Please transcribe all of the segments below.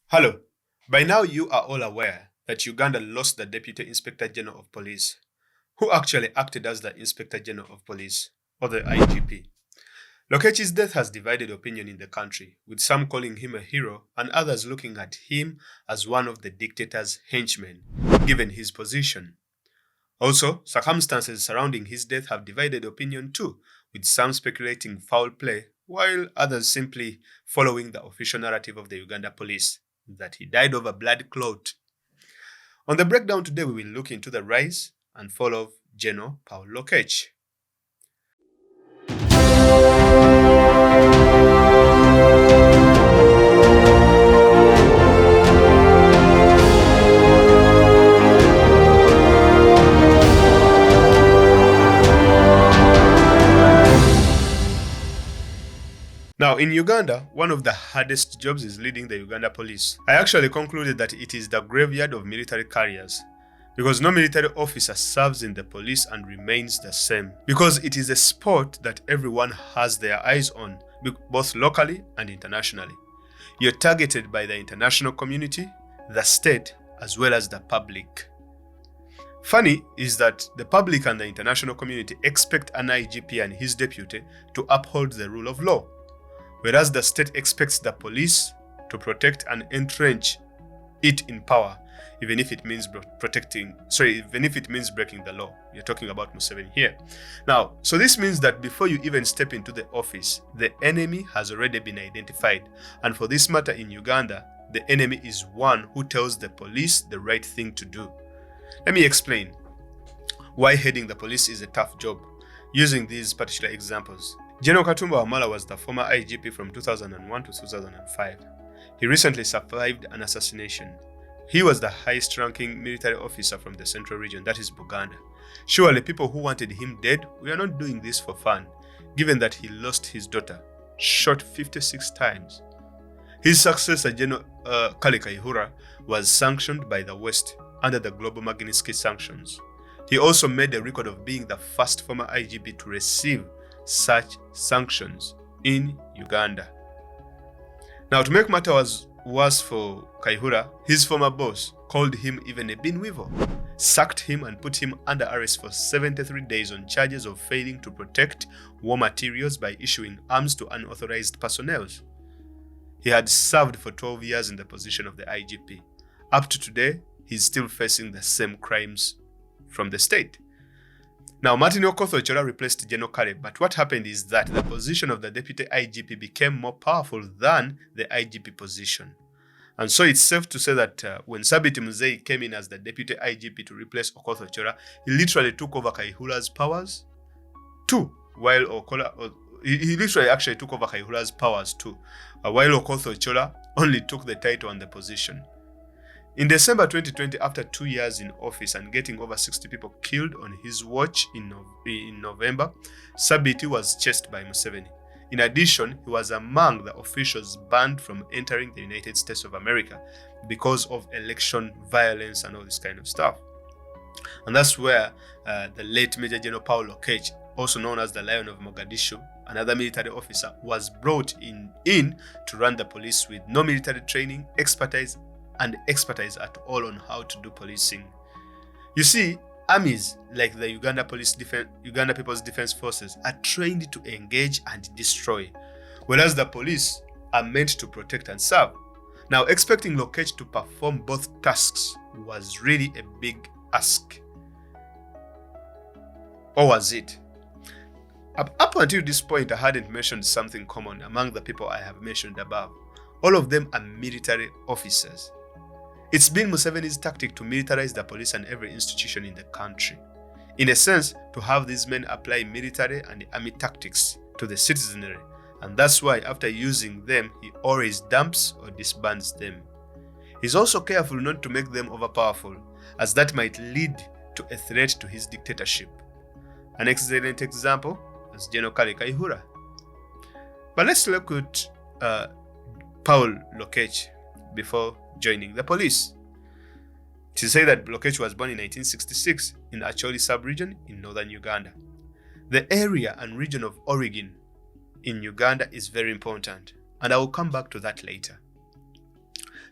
Hello. By now, you are all aware that Uganda lost the Deputy Inspector General of Police, who actually acted as the Inspector General of Police, or the IGP. Lokech's death has divided opinion in the country, with some calling him a hero and others looking at him as one of the dictator's henchmen, given his position. Also, circumstances surrounding his death have divided opinion too, with some speculating foul play, while others simply following the official narrative of the Uganda police that he died of a blood clot. On the breakdown today, we will look into the rise and fall of General Paul Lokech. Now, in Uganda, one of the hardest jobs is leading the Uganda police. I actually concluded that it is the graveyard of military careers, because no military officer serves in the police and remains the same, because it is a sport that everyone has their eyes on, both locally and internationally. You're targeted by the international community, the state, as well as the public. Funny is that the public and the international community expect an IGP and his deputy to uphold the rule of law, whereas the state expects the police to protect and entrench it in power, even if it means breaking the law. You're talking about Museveni here. Now, so this means that before you even step into the office, the enemy has already been identified. And for this matter in Uganda, the enemy is one who tells the police the right thing to do. Let me explain why heading the police is a tough job, using these particular examples. General Katumba Wamala was the former IGP from 2001 to 2005. He recently survived an assassination. He was the highest-ranking military officer from the central region, that is Buganda. Surely people who wanted him dead were not doing this for fun, given that he lost his daughter, shot 56 times. His successor, General Kale Kaihura, was sanctioned by the West under the global Magnitsky sanctions. He also made a record of being the first former IGP to receive such sanctions in Uganda. Now, to make matters worse for Kaihura, his former boss called him even a binweevil, sacked him and put him under arrest for 73 days on charges of failing to protect war materials by issuing arms to unauthorized personnel. He had served for 12 years in the position of the IGP. Up to today, he's still facing the same crimes from the state. Now, Martin Okoth-Ochola replaced General Kale, but what happened is that the position of the deputy IGP became more powerful than the IGP position. And so it's safe to say that when Sabiti Muzei came in as the deputy IGP to replace Okoth-Ochola, he literally took over Kaihura's powers too, while he literally actually took over Kaihura's powers too, while Okoth-Ochola only took the title and the position. In December 2020, after 2 years in office and getting over 60 people killed on his watch in November, Sabiti was chased by Museveni. In addition, he was among the officials banned from entering the United States of America because of election violence and all this kind of stuff. And that's where the late Major General Paul Lokech, also known as the Lion of Mogadishu, another military officer, was brought in to run the police with no military training, expertise at all on how to do policing. You see, armies like the Uganda People's Defense Forces are trained to engage and destroy, whereas the police are meant to protect and serve. Now, expecting Lokech to perform both tasks was really a big ask. Or was it? Up until this point, I hadn't mentioned something common among the people I have mentioned above. All of them are military officers. It's been Museveni's tactic to militarize the police and every institution in the country. In a sense, to have these men apply military and army tactics to the citizenry, and that's why after using them, he always dumps or disbands them. He's also careful not to make them overpowerful, as that might lead to a threat to his dictatorship. An excellent example is General Kale Kaihura. But let's look at Paul Lokech before joining the police. To say that Lokech was born in 1966 in the Acholi sub-region in northern Uganda. The area and region of origin in Uganda is very important, and I will come back to that later.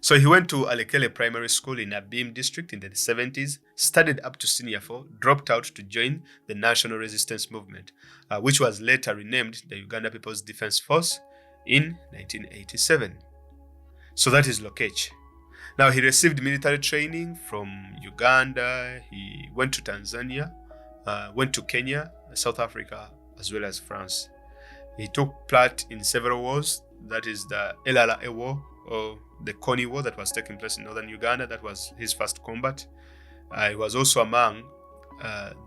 So he went to Alekele Primary School in Abim district in the 70s, studied up to senior 4, dropped out to join the National Resistance Movement, which was later renamed the Uganda People's Defense Force in 1987. So that is Lokech. Now he received military training from Uganda, he went to Tanzania, went to Kenya, South Africa, as well as France. He took part in several wars, that is the LRA War, or the Kony War that was taking place in northern Uganda. That was his first combat. He was also among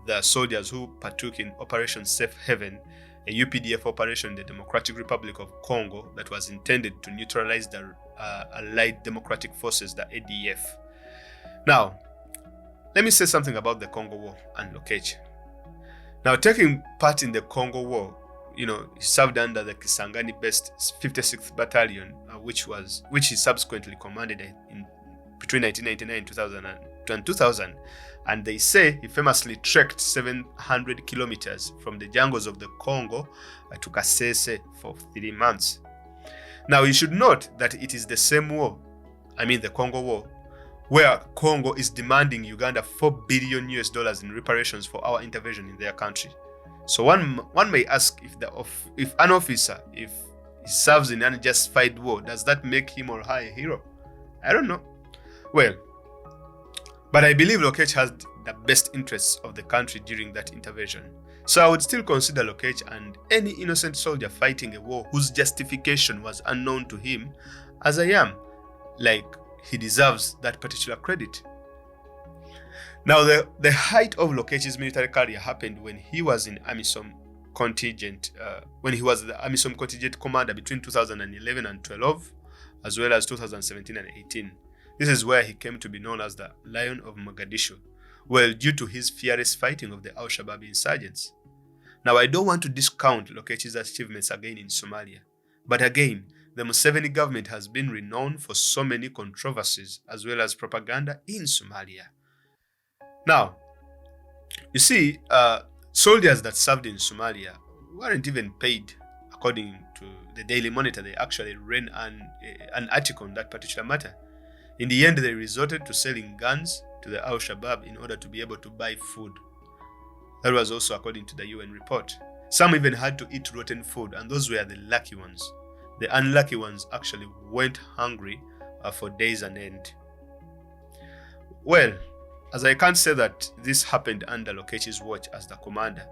the soldiers who partook in Operation Safe Haven, a UPDF operation in the Democratic Republic of Congo that was intended to neutralize the Allied Democratic Forces, the ADF. Now, let me say something about the Congo War and Lokech. Now, taking part in the Congo War, he served under the Kisangani-based 56th Battalion, which he subsequently commanded in between 1999 and 2000. And they say he famously trekked 700 kilometers from the jungles of the Congo to Kasese for 3 months. Now, you should note that it is the same war, the Congo War, where Congo is demanding Uganda $4 billion in reparations for our intervention in their country. So one may ask if an officer, if he serves in an unjustified war, does that make him or her a hero? I don't know. Well, but I believe Lokech had the best interests of the country during that intervention. So I would still consider Lokech and any innocent soldier fighting a war whose justification was unknown to him as I am. Like, he deserves that particular credit. Now, the height of Lokech's military career happened when he was in AMISOM contingent, when he was the AMISOM contingent commander between 2011 and 12, as well as 2017 and 18. This is where he came to be known as the Lion of Mogadishu, well, due to his fearless fighting of the Al-Shabaab insurgents. Now, I don't want to discount Lokech's achievements again in Somalia, but again, the Museveni government has been renowned for so many controversies as well as propaganda in Somalia. Now, you see, soldiers that served in Somalia weren't even paid. According to the Daily Monitor, they actually ran an article on that particular matter. In the end, they resorted to selling guns to the Al-Shabaab in order to be able to buy food. That was also according to the UN report. Some even had to eat rotten food, and those were the lucky ones. The unlucky ones actually went hungry for days on end. Well, as I can't say that this happened under Lokech's watch as the commander,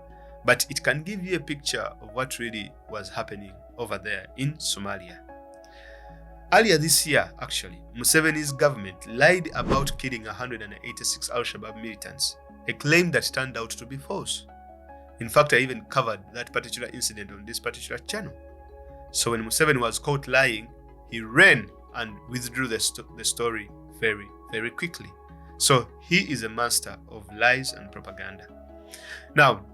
but it can give you a picture of what really was happening over there in Somalia. Earlier this year, actually, Museveni's government lied about killing 186 Al-Shabaab militants, a claim that turned out to be false. In fact, I even covered that particular incident on this particular channel. So when Museveni was caught lying, he ran and withdrew the story very, very quickly. So he is a master of lies and propaganda. Now,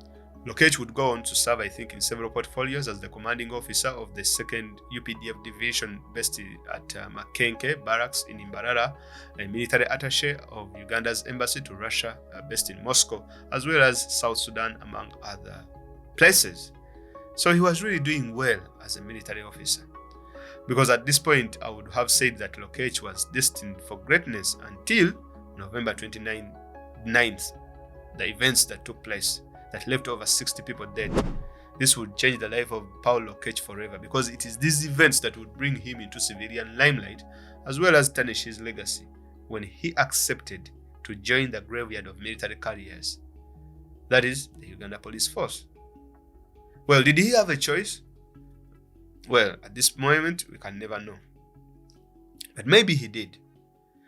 Lokech would go on to serve, I think, in several portfolios as the commanding officer of the 2nd UPDF division based at Makenke Barracks in Imbarara, a military attaché of Uganda's embassy to Russia based in Moscow, as well as South Sudan, among other places. So he was really doing well as a military officer. Because at this point, I would have said that Lokech was destined for greatness until November 29th, the events that took place that left over 60 people dead. This would change the life of Paul Lokech forever, because it is these events that would bring him into civilian limelight, as well as tarnish his legacy when he accepted to join the graveyard of military careers, that is, the Uganda Police Force. Well, did he have a choice? Well, at this moment, we can never know. But maybe he did.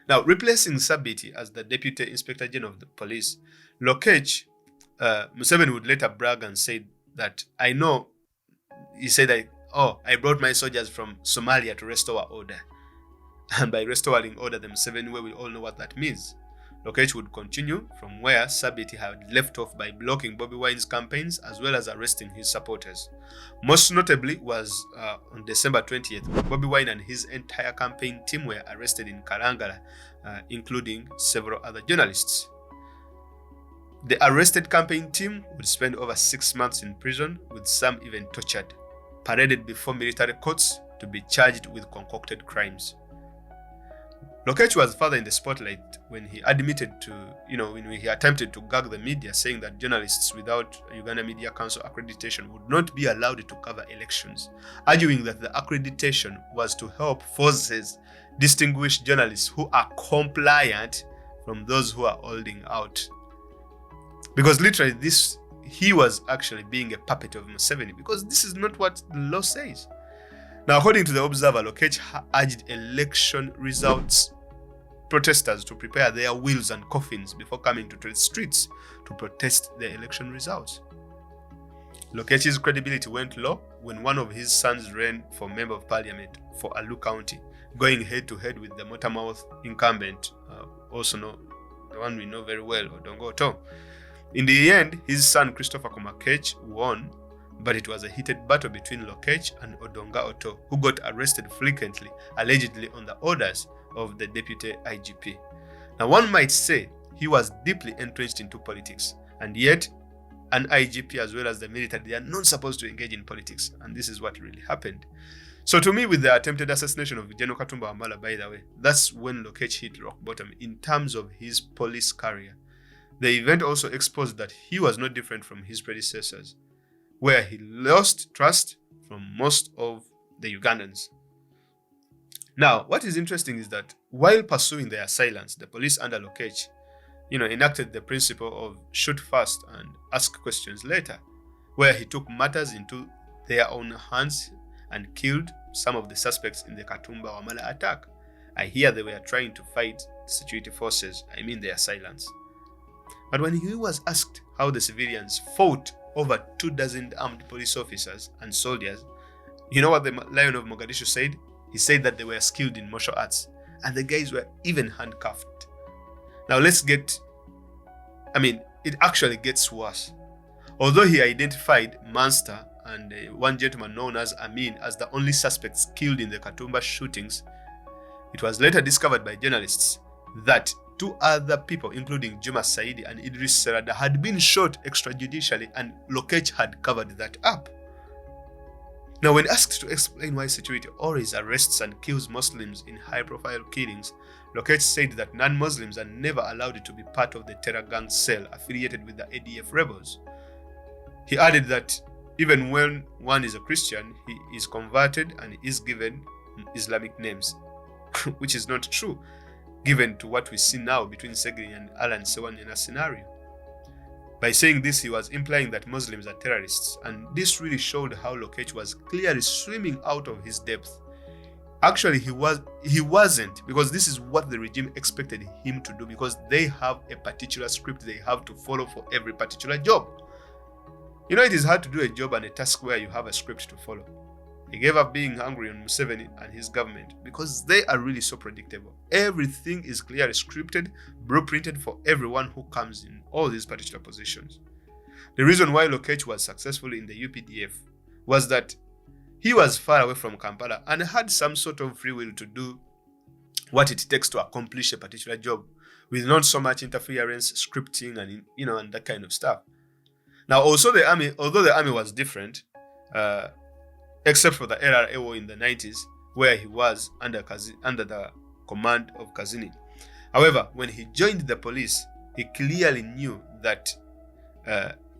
Now, replacing Sabiti as the Deputy Inspector General of the Police, Lokech, Museveni would later brag and say that, he said that, I brought my soldiers from Somalia to restore order. And by restoring order, the Museveni way, we all know what that means. Lokech would continue from where Sabiti had left off by blocking Bobi Wine's campaigns as well as arresting his supporters. Most notably was on December 20th, Bobi Wine and his entire campaign team were arrested in Karangala, including several other journalists. The arrested campaign team would spend over 6 months in prison, with some even tortured, paraded before military courts to be charged with concocted crimes. Lokech was further in the spotlight when he admitted to, when he attempted to gag the media, saying that journalists without Uganda Media Council accreditation would not be allowed to cover elections, arguing that the accreditation was to help forces distinguish journalists who are compliant from those who are holding out. Because literally he was actually being a puppet of Museveni, because this is not what the law says. Now, according to the Observer, Lokech urged election results protesters to prepare their wheels and coffins before coming to the streets to protest the election results. Lokech's credibility went low when one of his sons ran for Member of Parliament for Alu County, going head-to-head with the Motamouth incumbent, also the one we know very well, Odongo Oto. In the end, his son Christopher Lokech won, but it was a heated battle between Lokech and Odonga Oto, who got arrested frequently, allegedly on the orders of the deputy IGP. Now, one might say he was deeply entrenched into politics, and yet an IGP as well as the military, they are not supposed to engage in politics, and this is what really happened. So to me, with the attempted assassination of General Katumba Wamala, by the way, that's when Lokech hit rock bottom in terms of his police career. The event also exposed that he was not different from his predecessors, where he lost trust from most of the Ugandans. Now, what is interesting is that while pursuing their silence, the police under Lokech, enacted the principle of shoot first and ask questions later, where he took matters into their own hands and killed some of the suspects in the Katumba Wamala attack. I hear they were trying to fight security forces, their silence. But when he was asked how the civilians fought over 24 armed police officers and soldiers, you know what the Lion of Mogadishu said? He said that they were skilled in martial arts, and the guys were even handcuffed. Now it actually gets worse. Although he identified Munster and one gentleman known as Amin as the only suspects killed in the Katumba shootings, it was later discovered by journalists that 2 other people, including Juma Saidi and Idris Serada, had been shot extrajudicially, and Lokech had covered that up. Now, when asked to explain why security always arrests and kills Muslims in high-profile killings, Lokech said that non-Muslims are never allowed to be part of the terror gang cell affiliated with the ADF rebels. He added that even when one is a Christian, he is converted and is given Islamic names, which is not true, given to what we see now between Segri and Alan Sewan in a scenario. By saying this, he was implying that Muslims are terrorists, and this really showed how Lokech was clearly swimming out of his depth. Actually, he wasn't, because this is what the regime expected him to do, because they have a particular script they have to follow for every particular job. It is hard to do a job and a task where you have a script to follow. He gave up being angry on Museveni and his government because they are really so predictable. Everything is clearly scripted, blueprinted for everyone who comes in all these particular positions. The reason why Lokech was successful in the UPDF was that he was far away from Kampala and had some sort of free will to do what it takes to accomplish a particular job with not so much interference, scripting, and that kind of stuff. Now, also although the army was different, except for the LRAO in the 90s, where he was under the command of Kazini. However, when he joined the police, he clearly knew that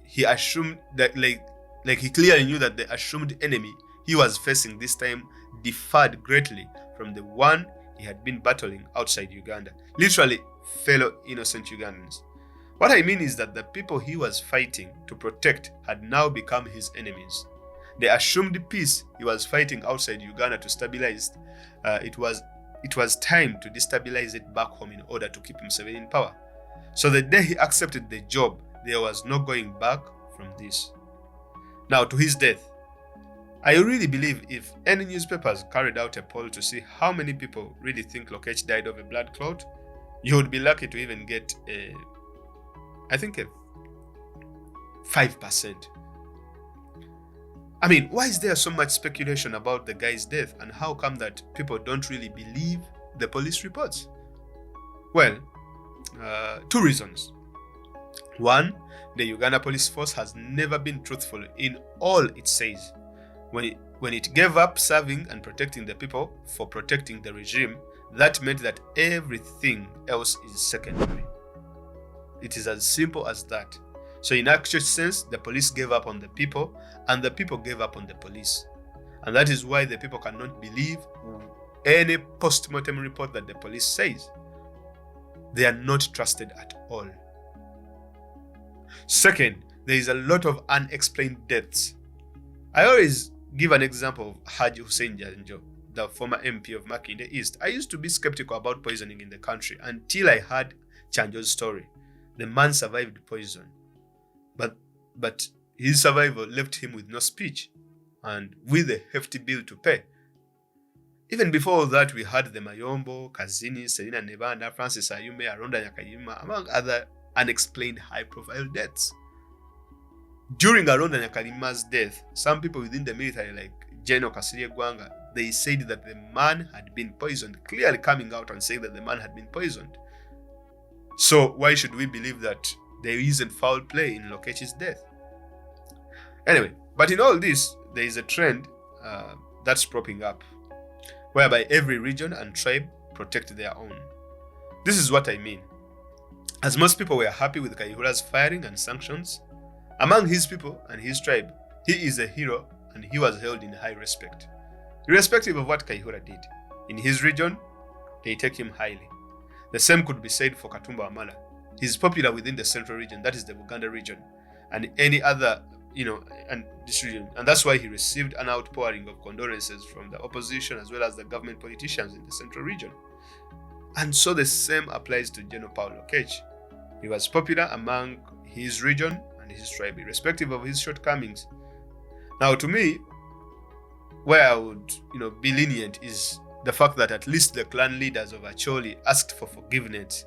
he clearly knew that the assumed enemy he was facing this time differed greatly from the one he had been battling outside Uganda. Literally, fellow innocent Ugandans. What I mean is that the people he was fighting to protect had now become his enemies. The assumed peace he was fighting outside Uganda to stabilize, it was time to destabilize it back home in order to keep Museveni in power. So the day he accepted the job, there was no going back from this. Now, to his death, I really believe if any newspapers carried out a poll to see how many people really think Lokech died of a blood clot, you would be lucky to even get a 5%. Why is there so much speculation about the guy's death, and how come that people don't really believe the police reports? Well, 2 reasons. One, the Uganda police force has never been truthful in all it says. When it gave up serving and protecting the people for protecting the regime, that meant that everything else is secondary. It is as simple as that. So in actual sense, the police gave up on the people, and the people gave up on the police. And that is why the people cannot believe any post-mortem report that the police says. They are not trusted at all. Second, there is a lot of unexplained deaths. I always give an example of Haji Hussein Janjo, the former MP of Makinde East. I used to be skeptical about poisoning in the country until I heard Chanjo's story. The man survived poison, but his survival left him with no speech and with a hefty bill to pay. Even before that, we had the Mayombo, Kazini, Selina Nebanda, Francis Ayume, Aronda Nyakayima, among other unexplained high-profile deaths. During Aronda Nyakalima's death, some people within the military, like General Kasirye Gwanga, they said that the man had been poisoned, clearly coming out and saying that the man had been poisoned. So why should we believe that there isn't foul play in Lokech's death? Anyway, but in all this, there is a trend that's propping up, whereby every region and tribe protect their own. This is what I mean. As most people were happy with Kayihura's firing and sanctions, among his people and his tribe, he is a hero and he was held in high respect. Irrespective of what Kayihura did, in his region, they take him highly. The same could be said for Katumba Wamala. He is popular within the central region, that is the Uganda region, and any other, and this region. And that's why he received an outpouring of condolences from the opposition as well as the government politicians in the central region. And so the same applies to General Paul Lokech. He was popular among his region and his tribe, irrespective of his shortcomings. Now, to me, where I would, be lenient is the fact that at least the clan leaders of Acholi asked for forgiveness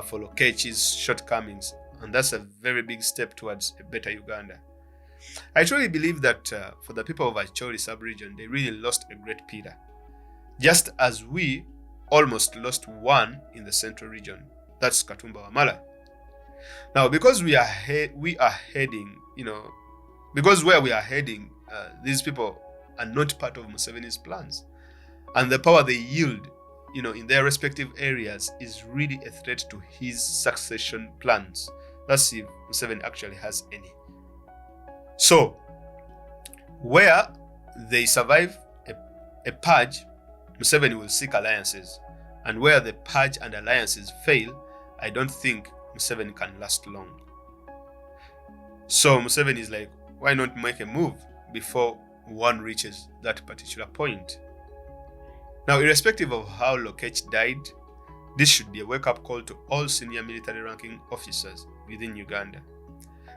for Lokech's shortcomings, and that's a very big step towards a better Uganda. I truly believe that for the people of Acholi sub-region, they really lost a great pillar, just as we almost lost one in the central region. That's Katumba Wamala. Now, because we are heading, because where we are heading, these people are not part of Museveni's plans, and the power they yield, in their respective areas is really a threat to his succession plans. That's if Museveni actually has any. So, where they survive a purge, Museveni will seek alliances, and where the purge and alliances fail, I don't think Museveni can last long. So Museveni is like, why not make a move before one reaches that particular point? Now, irrespective of how Lokech died, this should be a wake-up call to all senior military ranking officers within Uganda,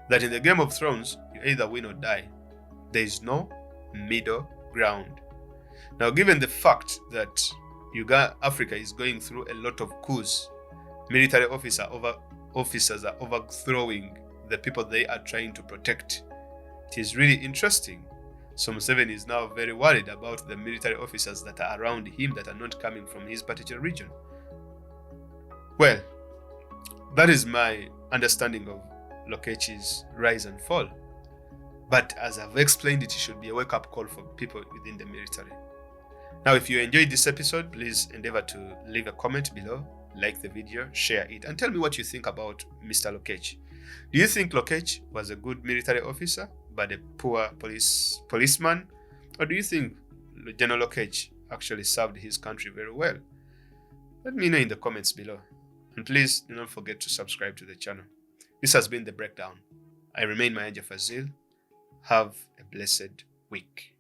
that in the Game of Thrones, you either win or die. There is no middle ground. Now, given the fact that Africa is going through a lot of coups, military officers are overthrowing the people they are trying to protect. It is really interesting. So Museveni is now very worried about the military officers that are around him that are not coming from his particular region. Well, that is my understanding of Lokech's rise and fall. But as I've explained, it should be a wake-up call for people within the military. Now, if you enjoyed this episode, please endeavor to leave a comment below, like the video, share it, and tell me what you think about Mr. Lokech. Do you think Lokech was a good military officer but a poor policeman? Or do you think General Lokech actually served his country very well? Let me know in the comments below. And please do not forget to subscribe to the channel. This has been The Breakdown. I remain Maj Gen. Have a blessed week.